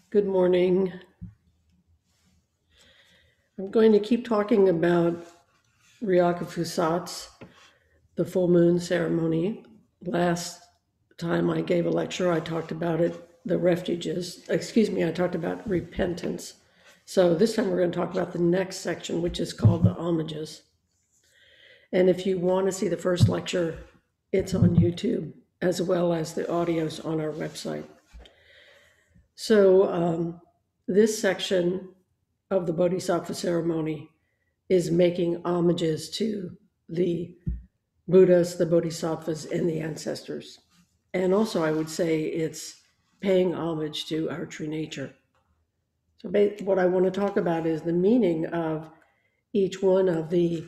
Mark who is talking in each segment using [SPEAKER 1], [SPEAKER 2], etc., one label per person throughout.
[SPEAKER 1] Good morning. I'm going to keep talking about Ryaku Fusatsu, the full moon ceremony. Last time I gave a lecture, I talked about it, the refuges. I talked about repentance. So this time we're going to talk about the next section, which is called the Homages. And if you want to see the first lecture, it's on YouTube, as well as the audios on our website. So this section of the Bodhisattva ceremony is making homages to the Buddhas, the Bodhisattvas, and the ancestors. And also, I would say it's paying homage to our true nature. So, what I want to talk about is the meaning of each one of the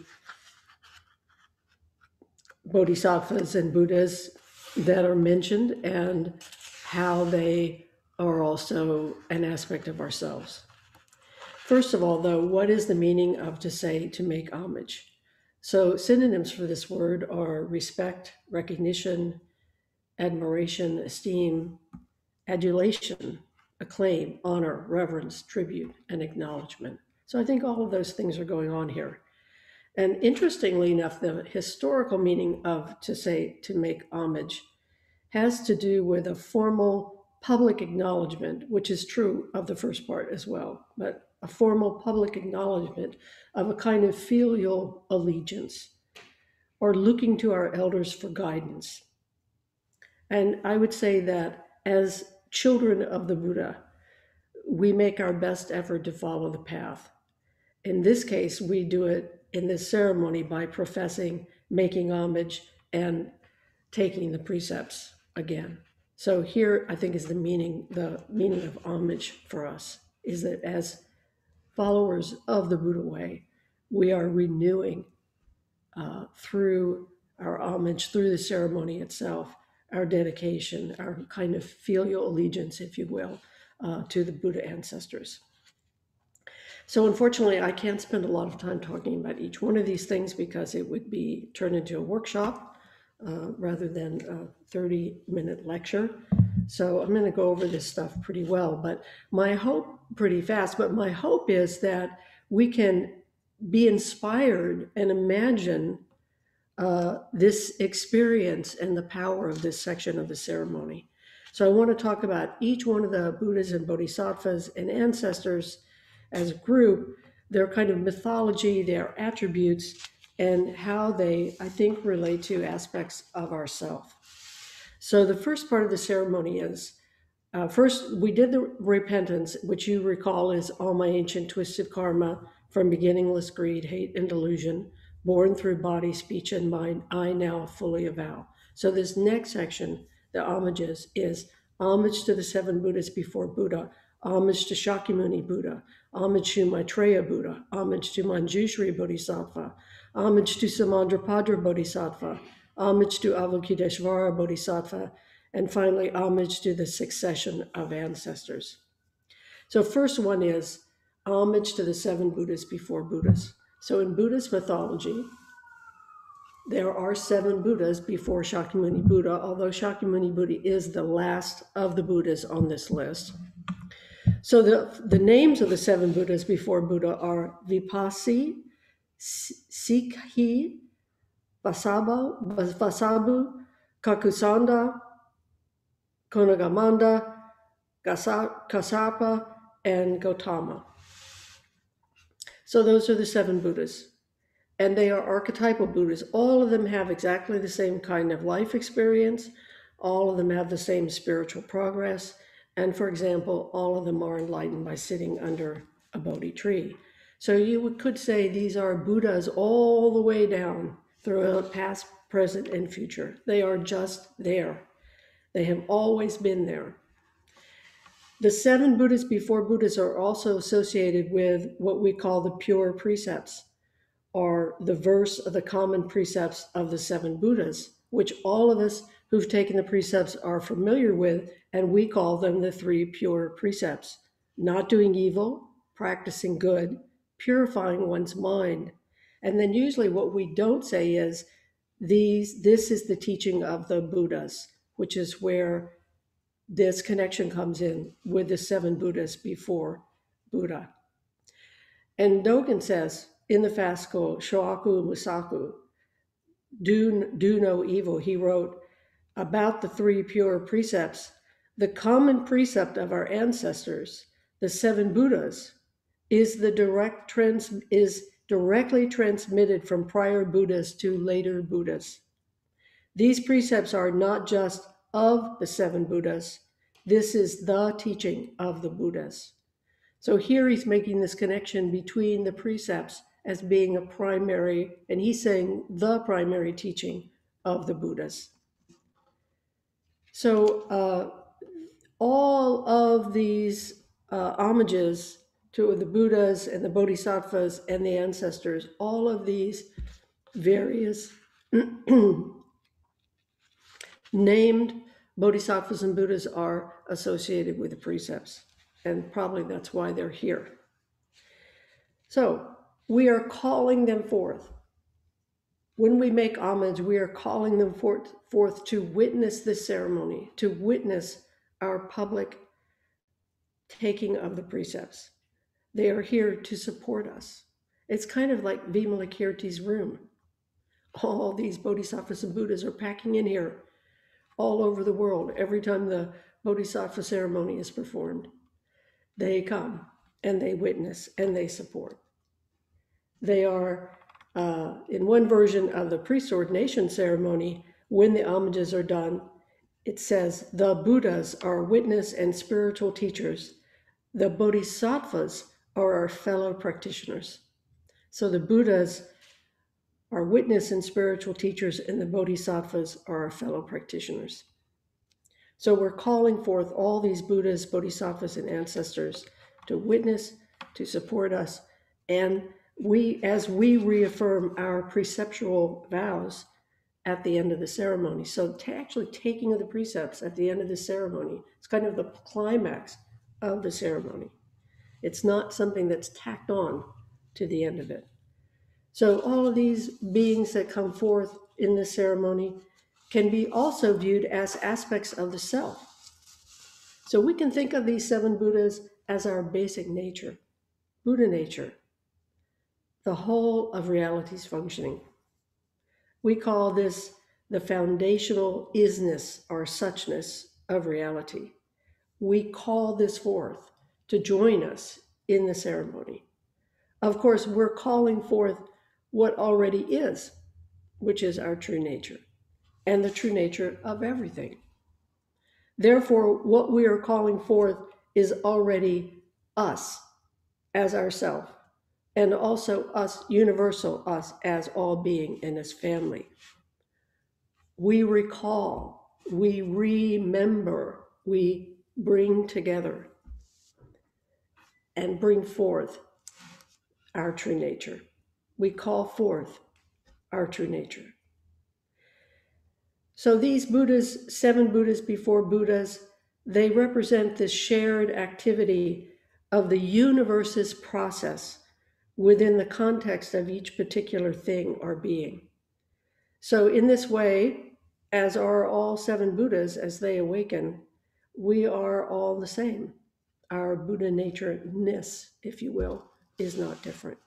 [SPEAKER 1] Bodhisattvas and Buddhas that are mentioned and how they are also an aspect of ourselves. First of all, though, what is the meaning of to make homage? So synonyms for this word are respect, recognition, admiration, esteem, adulation, acclaim, honor, reverence, tribute, and acknowledgement. So I think all of those things are going on here. And interestingly enough, the historical meaning of to make homage has to do with a formal public acknowledgement, which is true of the first part as well, but a formal public acknowledgement of a kind of filial allegiance or looking to our elders for guidance. And I would say that as children of the Buddha, we make our best effort to follow the path. In this case, we do it in this ceremony by professing, making homage, and taking the precepts again. So here, I think, is the meaning of homage for us, is that as followers of the Buddha way, we are renewing through our homage, through the ceremony itself, our dedication, our kind of filial allegiance, if you will, to the Buddha ancestors. So unfortunately, I can't spend a lot of time talking about each one of these things because it would be turned into a workshop rather than a 30-minute lecture. So I'm going to go over this stuff pretty well, but my hope is that we can be inspired and imagine this experience and the power of this section of the ceremony. So I want to talk about each one of the Buddhas and Bodhisattvas and ancestors as a group, their kind of mythology, their attributes, and how they, I think, relate to aspects of ourself. So the first part of the ceremony is, first we did the repentance, which you recall is all my ancient twisted karma from beginningless greed, hate, and delusion, born through body, speech, and mind, I now fully avow. So this next section, the homages, is homage to the seven Buddhas before Buddha, homage to Shakyamuni Buddha, homage to Maitreya Buddha, homage to Manjushri Bodhisattva, homage to Samandrapadra Bodhisattva, homage to Avalokiteshvara Bodhisattva, and finally, homage to the succession of ancestors. So first one is homage to the seven Buddhas before Buddhas. So in Buddhist mythology, there are seven Buddhas before Shakyamuni Buddha, although Shakyamuni Buddha is the last of the Buddhas on this list. So the names of the seven Buddhas before Buddha are Vipassi, Sikhi, Vasabu, Kakusanda, Konagamanda, Kasapa, and Gautama. So those are the seven Buddhas. And they are archetypal Buddhas. All of them have exactly the same kind of life experience. All of them have the same spiritual progress. And for example, all of them are enlightened by sitting under a Bodhi tree. So you could say these are Buddhas all the way down throughout past, present, and future. They are just there. They have always been there. The seven Buddhas before Buddhas are also associated with what we call the pure precepts, or the verse of the common precepts of the seven Buddhas, which all of us who've taken the precepts are familiar with, and we call them the three pure precepts: not doing evil, practicing good, purifying one's mind. And then usually what we don't say is, this is the teaching of the Buddhas, which is where this connection comes in with the 7 Buddhas before Buddha. And Dogen says in the fascicle Shoaku Musaku, do no evil, he wrote about the 3 pure precepts. The common precept of our ancestors, the 7 Buddhas, is directly transmitted from prior Buddhas to later Buddhas. These precepts are not just of the 7 Buddhas. This is the teaching of the Buddhas. So here he's making this connection between the precepts as being a primary, and he's saying the primary teaching of the Buddhas. So all of these homages to the Buddhas and the Bodhisattvas and the ancestors, all of these various named Bodhisattvas and Buddhas are associated with the precepts. And probably that's why they're here. So we are calling them forth. When we make homage, we are calling them forth to witness this ceremony, to witness our public taking of the precepts. They are here to support us. It's kind of like Vimalakirti's room. All these Bodhisattvas and Buddhas are packing in here all over the world. Every time the Bodhisattva ceremony is performed, they come and they witness and they support. They are, in one version of the priest ordination ceremony, when the homages are done, it says, the Buddhas are witness and spiritual teachers. The Bodhisattvas are our fellow practitioners. So the Buddhas are witness and spiritual teachers, and the Bodhisattvas are our fellow practitioners. So we're calling forth all these Buddhas, Bodhisattvas, and ancestors to witness, to support us, and as we reaffirm our preceptual vows at the end of the ceremony. So actually taking of the precepts at the end of the ceremony, it's kind of the climax of the ceremony. It's not something that's tacked on to the end of it. So all of these beings that come forth in this ceremony can be also viewed as aspects of the self. So we can think of these 7 Buddhas as our basic nature, Buddha nature, the whole of reality's functioning. We call this the foundational isness or suchness of reality. We call this forth to join us in the ceremony. Of course, we're calling forth what already is, which is our true nature and the true nature of everything. Therefore, what we are calling forth is already us as ourself, and also us, universal us, as all being and as family. We recall, we remember, we bring together and bring forth our true nature. We call forth our true nature. So these Buddhas, 7 Buddhas before Buddhas, they represent this shared activity of the universe's process within the context of each particular thing or being. So in this way, as are all 7 Buddhas as they awaken, we are all the same. Our Buddha nature-ness, if you will, is not different.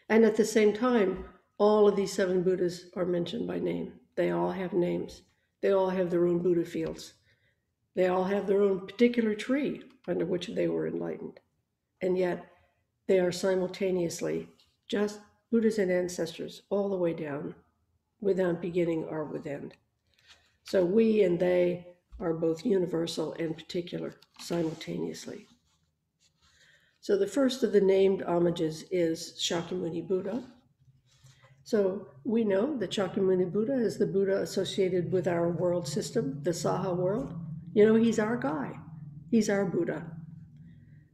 [SPEAKER 1] And at the same time, all of these 7 Buddhas are mentioned by name. They all have names. They all have their own Buddha fields. They all have their own particular tree under which they were enlightened. And yet they are simultaneously just Buddhas and ancestors all the way down, without beginning or with end. So we and they are both universal and particular simultaneously. So the first of the named homages is Shakyamuni Buddha. So we know that Shakyamuni Buddha is the Buddha associated with our world system, the Saha world. You know, he's our guy. He's our Buddha.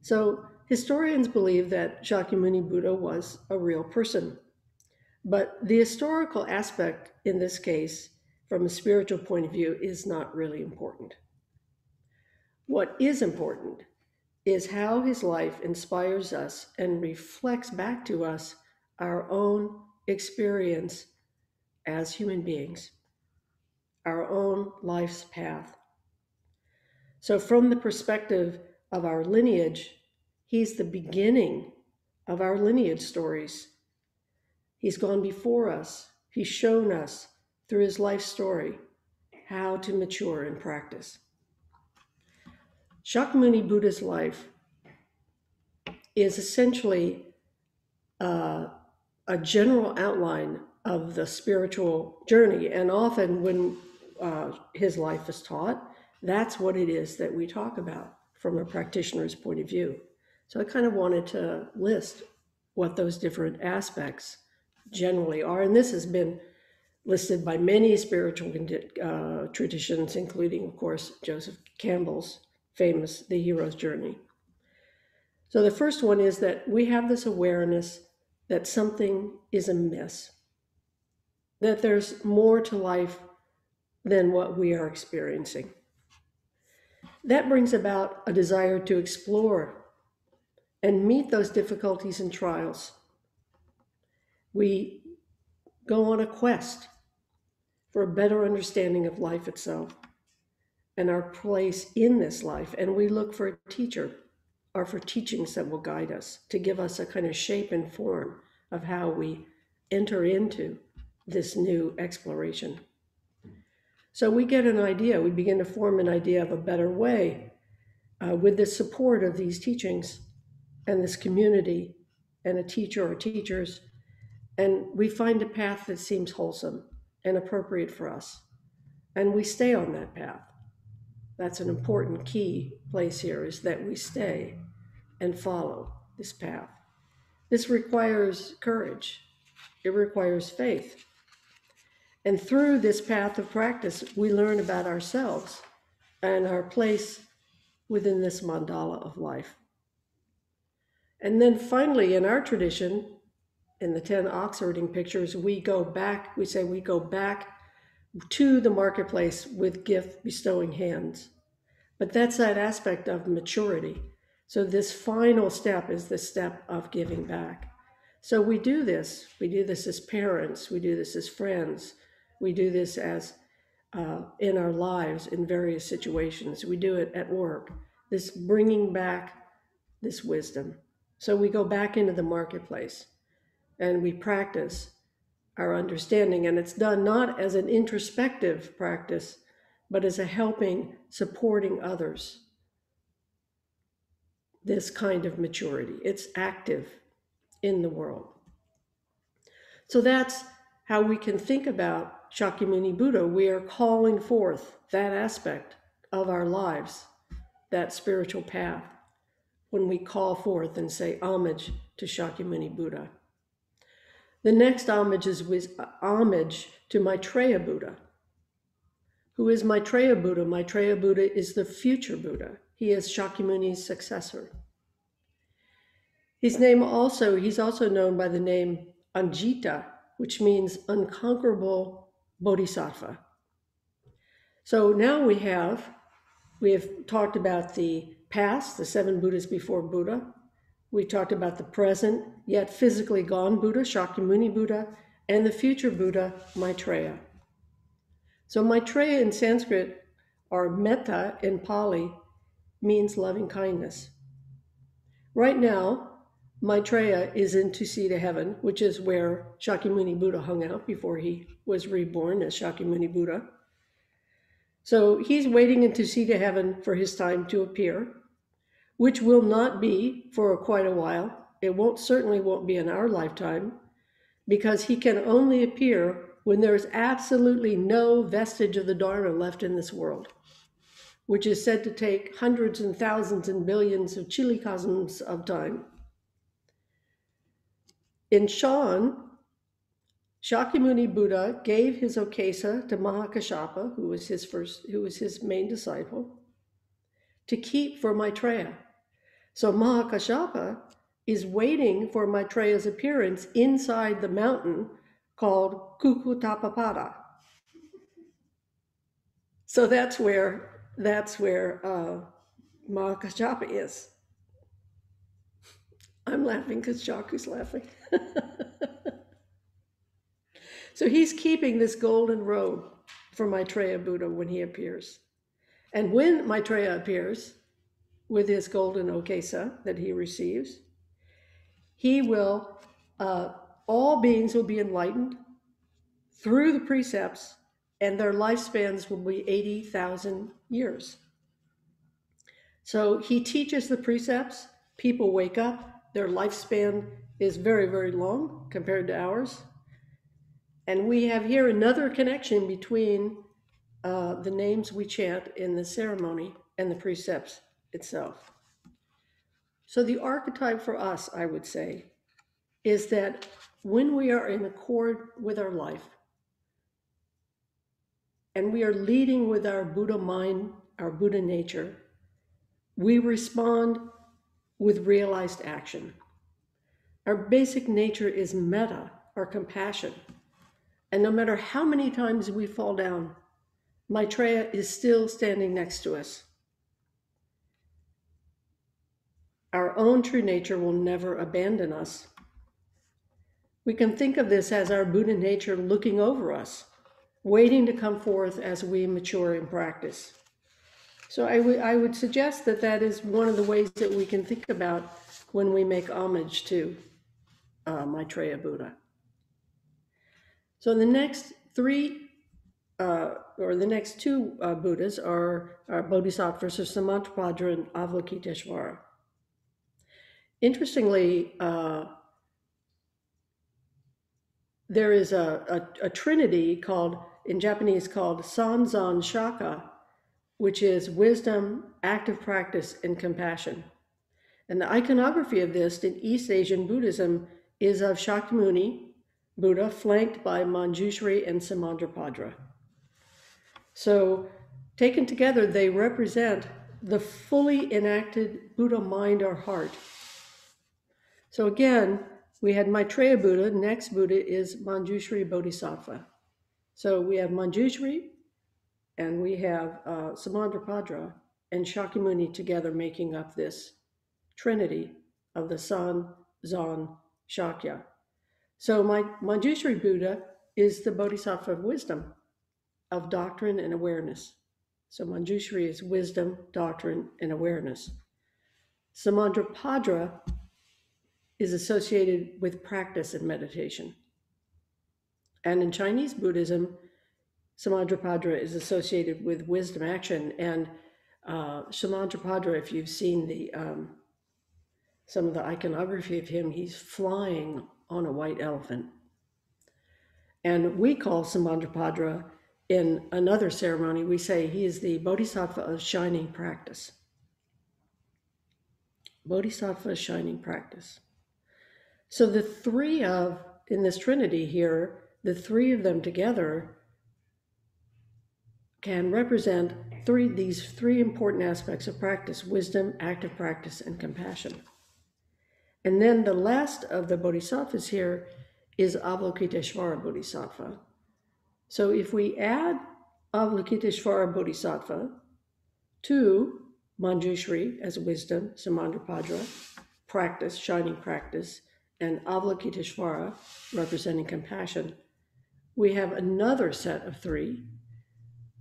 [SPEAKER 1] So historians believe that Shakyamuni Buddha was a real person. But the historical aspect in this case, from a spiritual point of view, is not really important. What is important is how his life inspires us and reflects back to us our own experience as human beings, our own life's path. So from the perspective of our lineage, he's the beginning of our lineage stories. He's gone before us. He's shown us through his life story how to mature in practice. Shakyamuni Buddha's life is essentially a general outline of the spiritual journey. And often when his life is taught, that's what it is that we talk about from a practitioner's point of view. So I kind of wanted to list what those different aspects generally are. And this has been listed by many spiritual traditions, including, of course, Joseph Campbell's famous The Hero's Journey. So the first one is that we have this awareness that something is amiss, that there's more to life than what we are experiencing. That brings about a desire to explore and meet those difficulties and trials. We go on a quest for a better understanding of life itself and our place in this life, and we look for a teacher or for teachings that will guide us, to give us a kind of shape and form of how we enter into this new exploration. So we get an idea, we begin to form an idea of a better way with the support of these teachings and this community and a teacher or teachers, and we find a path that seems wholesome and appropriate for us, and we stay on that path. That's an important key place here, is that we stay and follow this path. This requires courage. It requires faith. And through this path of practice, we learn about ourselves and our place within this mandala of life. And then finally, in our tradition, in the 10 ox herding pictures, we go back to the marketplace with gift bestowing hands. But that's that aspect of maturity. So this final step is the step of giving back. So we do this as parents, we do this as friends, we do this as in our lives in various situations. We do it at work, this bringing back this wisdom. So we go back into the marketplace and we practice our understanding, and it's done not as an introspective practice, but as a helping, supporting others. This kind of maturity, it's active in the world. So that's how we can think about Shakyamuni Buddha. We are calling forth that aspect of our lives, that spiritual path, when we call forth and say homage to Shakyamuni Buddha. The next homage is homage to Maitreya Buddha. Who is Maitreya Buddha? Maitreya Buddha is the future Buddha. He is Shakyamuni's successor. He's also known by the name Anjita, which means unconquerable bodhisattva. So now we have talked about the past, the 7 Buddhas before Buddha. We talked about the present, yet physically gone Buddha, Shakyamuni Buddha, and the future Buddha, Maitreya. So Maitreya in Sanskrit, or metta in Pali, means loving kindness. Right now, Maitreya is in Tusita heaven, which is where Shakyamuni Buddha hung out before he was reborn as Shakyamuni Buddha. So he's waiting in Tusita heaven for his time to appear, which will not be for quite a while. It certainly won't be in our lifetime, because he can only appear when there's absolutely no vestige of the Dharma left in this world, which is said to take hundreds and thousands and billions of chilicosms of time. In Shan, Shakyamuni Buddha gave his okesa to Mahakashapa, who was his main disciple, to keep for Maitreya. So Mahakashapa is waiting for Maitreya's appearance inside the mountain called Kukutapapada. So that's where Mahakashapa is. I'm laughing because Shaku's laughing. So he's keeping this golden robe for Maitreya Buddha when he appears. And when Maitreya appears with his golden okesa that he receives, he will, all beings will be enlightened through the precepts, and their lifespans will be 80,000 years. So he teaches the precepts, people wake up, their lifespan is very, very long compared to ours. And we have here another connection between the names we chant in the ceremony and the precepts itself. So the archetype for us, I would say, is that when we are in accord with our life and we are leading with our Buddha mind, our Buddha nature, we respond with realized action. Our basic nature is metta, or compassion. And no matter how many times we fall down, Maitreya is still standing next to us. Our own true nature will never abandon us. We can think of this as our Buddha nature looking over us, waiting to come forth as we mature in practice. So I would suggest that that is one of the ways that we can think about when we make homage to Maitreya Buddha. So the next three, or the next two Buddhas are Bodhisattvas, or Samantabhadra and Avalokiteshvara. Interestingly, there is a trinity called, in Japanese, called Sanzan Shaka, which is wisdom, active practice, and compassion. And the iconography of this in East Asian Buddhism is of Shakyamuni Buddha, flanked by Manjushri and Samantabhadra. So taken together, they represent the fully enacted Buddha mind or heart. So again, we had Maitreya Buddha. Next Buddha is Manjushri Bodhisattva. So we have Manjushri and we have Samantabhadra and Shakyamuni together making up this trinity of the San, Zan, Shakya. So Manjushri Buddha is the Bodhisattva of wisdom, of doctrine and awareness. So Manjushri is wisdom, doctrine, and awareness. Samantabhadra is associated with practice and meditation. And in Chinese Buddhism, Samantabhadra is associated with wisdom action. And Samantabhadra, if you've seen the some of the iconography of him, he's flying on a white elephant. And we call Samantabhadra, in another ceremony, we say he is the Bodhisattva of shining practice. Bodhisattva of shining practice. So the three of, in this trinity here, the three of them together can represent these three important aspects of practice: wisdom, active practice, and compassion. And then the last of the bodhisattvas here is Avalokiteshvara Bodhisattva. So if we add Avalokiteshvara Bodhisattva to Manjushri as wisdom, Samantabhadra, practice, shining practice, and Avalokiteshvara representing compassion, we have another set of three,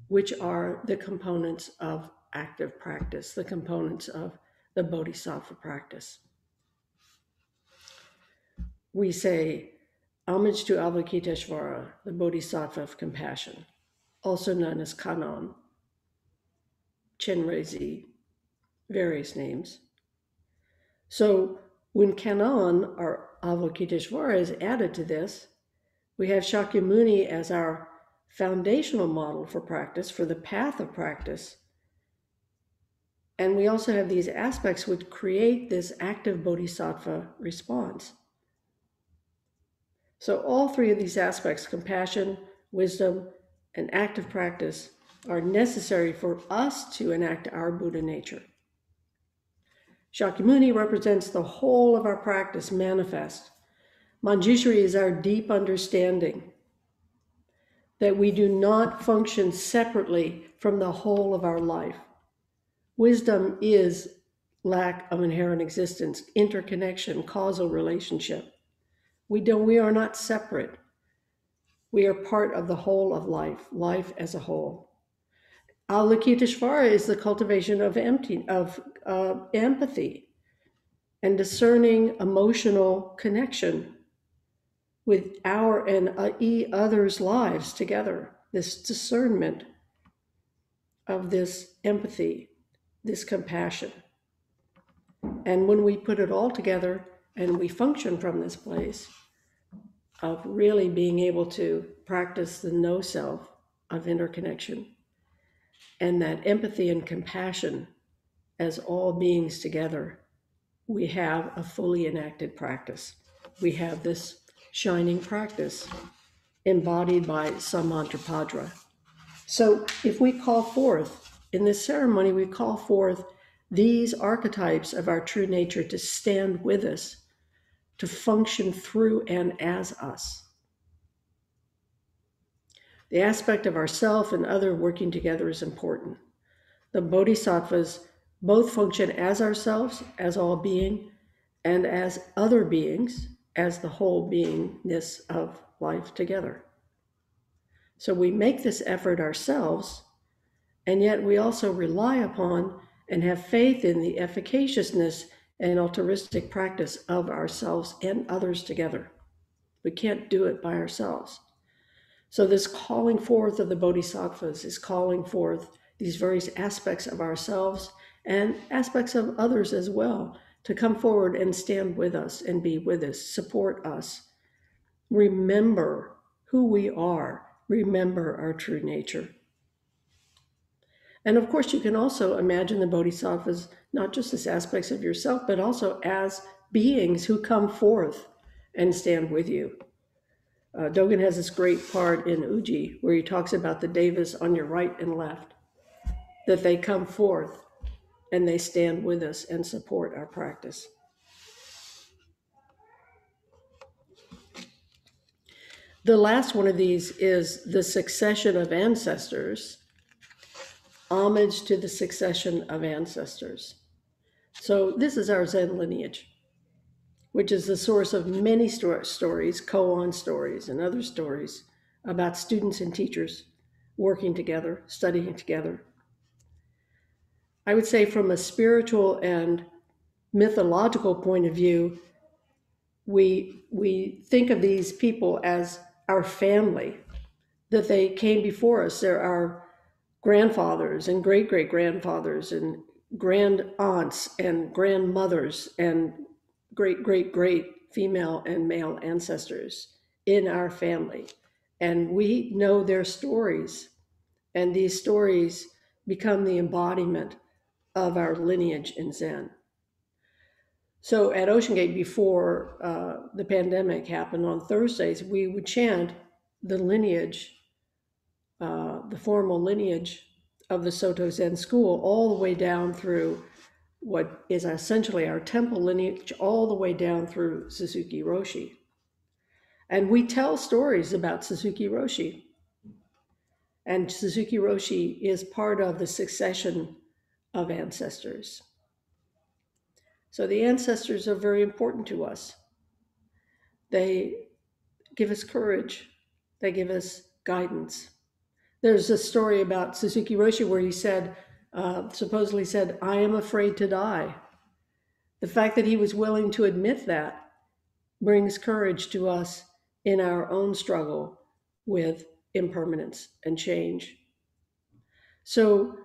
[SPEAKER 1] which are the components of active practice, the components of the bodhisattva practice. We say, homage to Avalokiteshvara, the Bodhisattva of compassion, also known as Kannon, Chenrezig, various names. So when Kannon, or Avalokiteshvara, is added to this, we have Shakyamuni as our foundational model for practice, for the path of practice. And we also have these aspects which create this active bodhisattva response. So all three of these aspects, compassion, wisdom, and active practice, are necessary for us to enact our Buddha nature. Shakyamuni represents the whole of our practice manifest. Manjushri is our deep understanding that we do not function separately from the whole of our life. Wisdom is lack of inherent existence, interconnection, causal relationship. We are not separate. We are part of the whole of life, life as a whole. Avalokiteshvara is the cultivation of empathy and discerning emotional connection with our and others' lives together. This discernment of this empathy, this compassion. And when we put it all together and we function from this place of really being able to practice the no self of interconnection and that empathy and compassion as all beings together, we have a fully enacted practice. We have this shining practice embodied by Samantrapadra. So if we call forth, in this ceremony, we call forth these archetypes of our true nature to stand with us, to function through and as us. The aspect of ourself and other working together is important. The Bodhisattvas both function as ourselves, as all being, and as other beings, as the whole beingness of life together. So we make this effort ourselves, and yet we also rely upon and have faith in the efficaciousness and altruistic practice of ourselves and others together. We can't do it by ourselves. So this calling forth of the Bodhisattvas is calling forth these various aspects of ourselves and aspects of others as well to come forward and stand with us and be with us, support us. Remember who we are, remember our true nature. And of course, you can also imagine the Bodhisattvas not just as aspects of yourself, but also as beings who come forth and stand with you. Dogen has this great part in Uji where he talks about the devas on your right and left, that they come forth and they stand with us and support our practice. The last one of these is the succession of ancestors, homage to the succession of ancestors. So this is our Zen lineage, which is the source of many stories, koan stories, and other stories about students and teachers working together, studying together. I would say from a spiritual and mythological point of view, we think of these people as our family, that they came before us. They're our grandfathers and great-great-grandfathers and grand aunts and grandmothers and great female and male ancestors in our family. And we know their stories, and these stories become the embodiment of our lineage in Zen. So at Ocean Gate, before the pandemic happened on Thursdays, we would chant the lineage, the formal lineage of the Soto Zen school, all the way down through what is essentially our temple lineage, all the way down through Suzuki Roshi. And we tell stories about Suzuki Roshi. And Suzuki Roshi is part of the succession of ancestors. So the ancestors are very important to us. They give us courage. They give us guidance. There's a story about Suzuki Roshi where he said, supposedly said, "I am afraid to die." The fact that he was willing to admit that brings courage to us in our own struggle with impermanence and change. So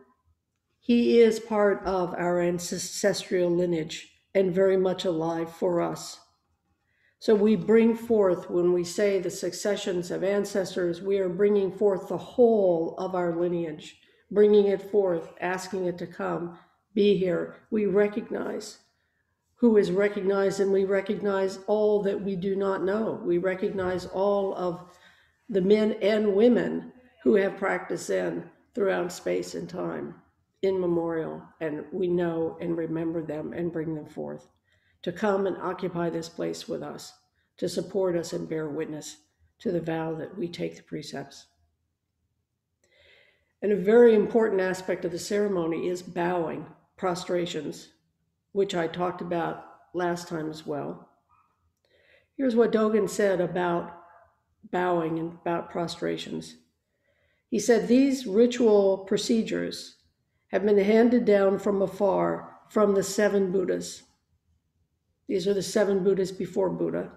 [SPEAKER 1] he is part of our ancestral lineage and very much alive for us. So we bring forth, when we say the successions of ancestors, we are bringing forth the whole of our lineage, bringing it forth, asking it to come, be here. We recognize who is recognized, and we recognize all that we do not know. We recognize all of the men and women who have practiced Zen throughout space and time in memorial, and we know and remember them and bring them forth to come and occupy this place with us, to support us and bear witness to the vow that we take the precepts. And a very important aspect of the ceremony is bowing, prostrations, which I talked about last time as well. Here's what Dogen said about bowing and about prostrations. He said, these ritual procedures have been handed down from afar from the seven Buddhas. These are the seven Buddhas before Buddha.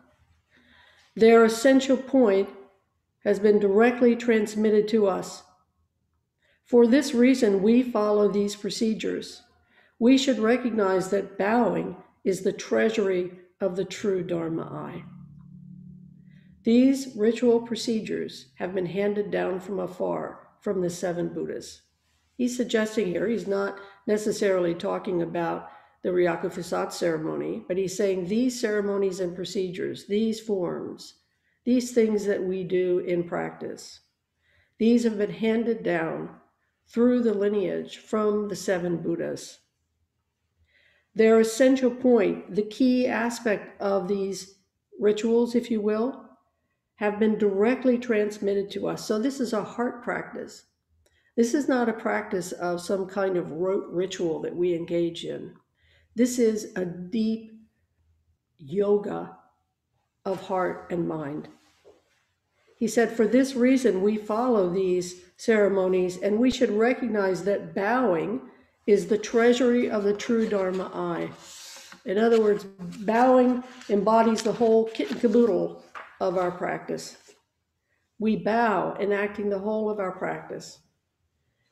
[SPEAKER 1] Their essential point has been directly transmitted to us. For this reason, we follow these procedures. We should recognize that bowing is the treasury of the true Dharma eye. These ritual procedures have been handed down from afar from the seven Buddhas. He's suggesting here, he's not necessarily talking about the Ryaku Fusatsu ceremony, but he's saying these ceremonies and procedures, these forms, these things that we do in practice, these have been handed down through the lineage from the seven Buddhas. Their essential point, the key aspect of these rituals, if you will, have been directly transmitted to us. So this is a heart practice. This is not a practice of some kind of rote ritual that we engage in. This is a deep yoga of heart and mind. He said, for this reason, we follow these ceremonies, and we should recognize that bowing is the treasury of the true Dharma eye. In other words, bowing embodies the whole kit and caboodle of our practice. We bow, enacting the whole of our practice.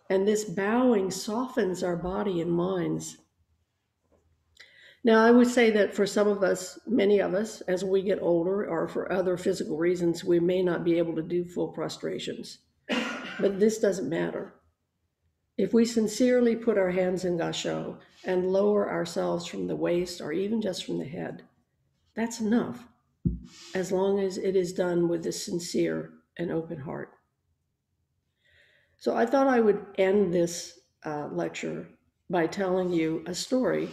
[SPEAKER 1] And this bowing softens our body and minds. Now, I would say that for some of us, many of us, as we get older or for other physical reasons, we may not be able to do full prostrations. But this doesn't matter. If we sincerely put our hands in gasho and lower ourselves from the waist or even just from the head, that's enough, as long as it is done with a sincere and open heart. So I thought I would end this lecture by telling you a story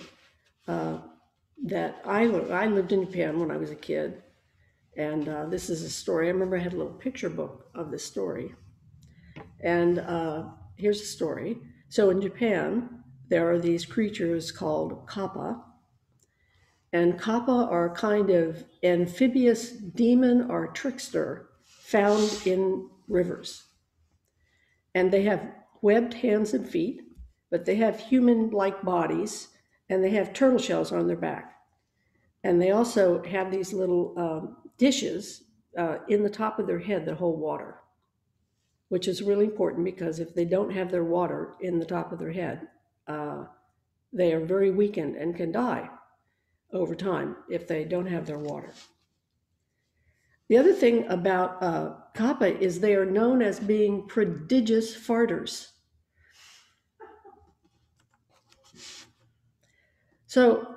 [SPEAKER 1] that I lived in Japan when I was a kid. And this is a story. I remember I had a little picture book of this story. And here's the story. So in Japan, there are these creatures called kappa. And kappa are a kind of amphibious demon or trickster found in rivers. And they have webbed hands and feet, but they have human-like bodies, and they have turtle shells on their back. And they also have these little dishes in the top of their head that hold water, which is really important because if they don't have their water in the top of their head, they are very weakened and can die over time if they don't have their water. The other thing about kappa is they are known as being prodigious farters. So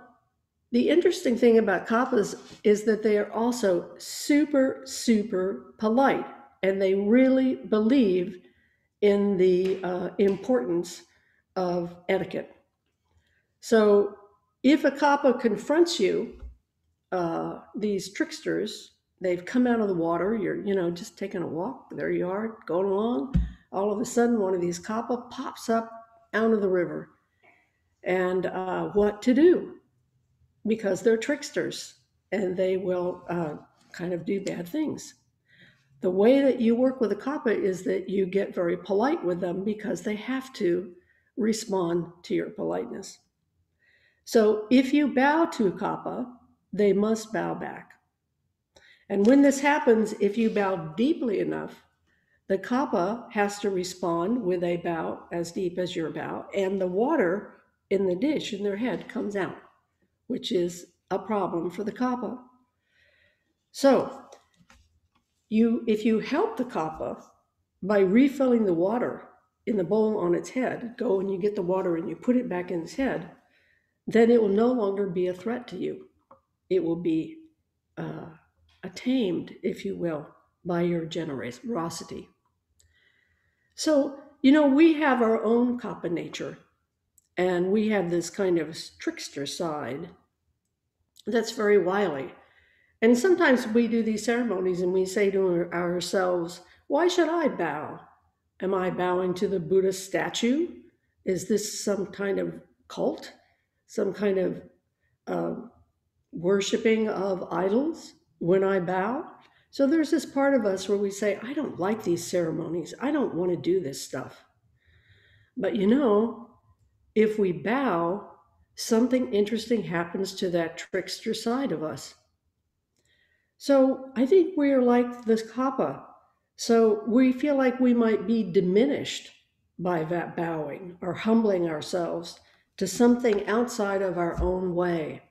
[SPEAKER 1] the interesting thing about kappas is that they are also super, super polite, and they really believe in the importance of etiquette. So if a kappa confronts you, these tricksters, they've come out of the water, you're just taking a walk, there you are, going along, all of a sudden one of these kappa pops up out of the river. And what to do? Because they're tricksters and they will kind of do bad things. The way that you work with a kappa is that you get very polite with them because they have to respond to your politeness. So if you bow to a kappa, they must bow back. And when this happens, if you bow deeply enough, the kappa has to respond with a bow as deep as your bow, and the water in the dish in their head comes out, which is a problem for the kappa. So if you help the kappa by refilling the water in the bowl on its head, go and you get the water and you put it back in its head, then it will no longer be a threat to you. It will be tamed, if you will, by your generosity. So, we have our own kappa nature, and we have this kind of trickster side that's very wily. And sometimes we do these ceremonies and we say to ourselves, why should I bow? Am I bowing to the Buddha statue? Is this some kind of cult? Some kind of worshiping of idols when I bow? So there's this part of us where we say, I don't like these ceremonies. I don't want to do this stuff. But if we bow, something interesting happens to that trickster side of us. So I think we're like this kappa. So we feel like we might be diminished by that bowing or humbling ourselves to something outside of our own way.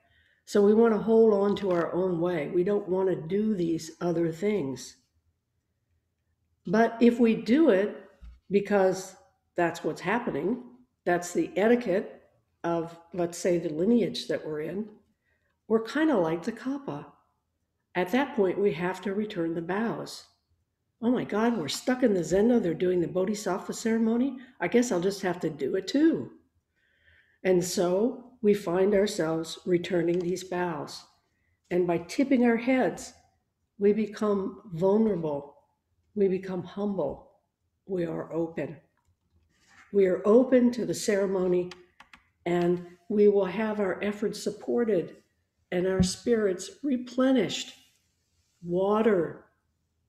[SPEAKER 1] So we want to hold on to our own way. We don't want to do these other things. But if we do it because that's what's happening, that's the etiquette of, let's say, the lineage that we're in, we're kind of like the kappa. At that point, we have to return the bows. Oh my God, we're stuck in the Zendo. They're doing the Bodhisattva ceremony. I guess I'll just have to do it too. And so we find ourselves returning these bows. And by tipping our heads, we become vulnerable. We become humble. We are open. We are open to the ceremony, and we will have our efforts supported and our spirits replenished. Water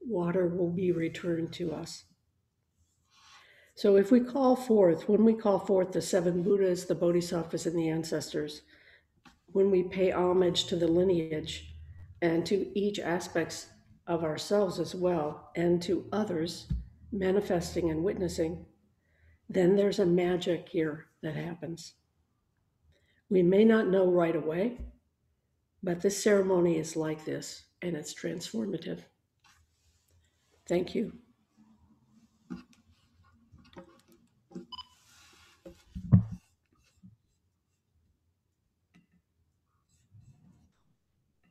[SPEAKER 1] will be returned to us. So if we call forth, when we call forth the seven Buddhas, the Bodhisattvas, and the ancestors, when we pay homage to the lineage and to each aspects of ourselves as well, and to others manifesting and witnessing, then there's a magic here that happens. We may not know right away, but this ceremony is like this, and it's transformative. Thank you.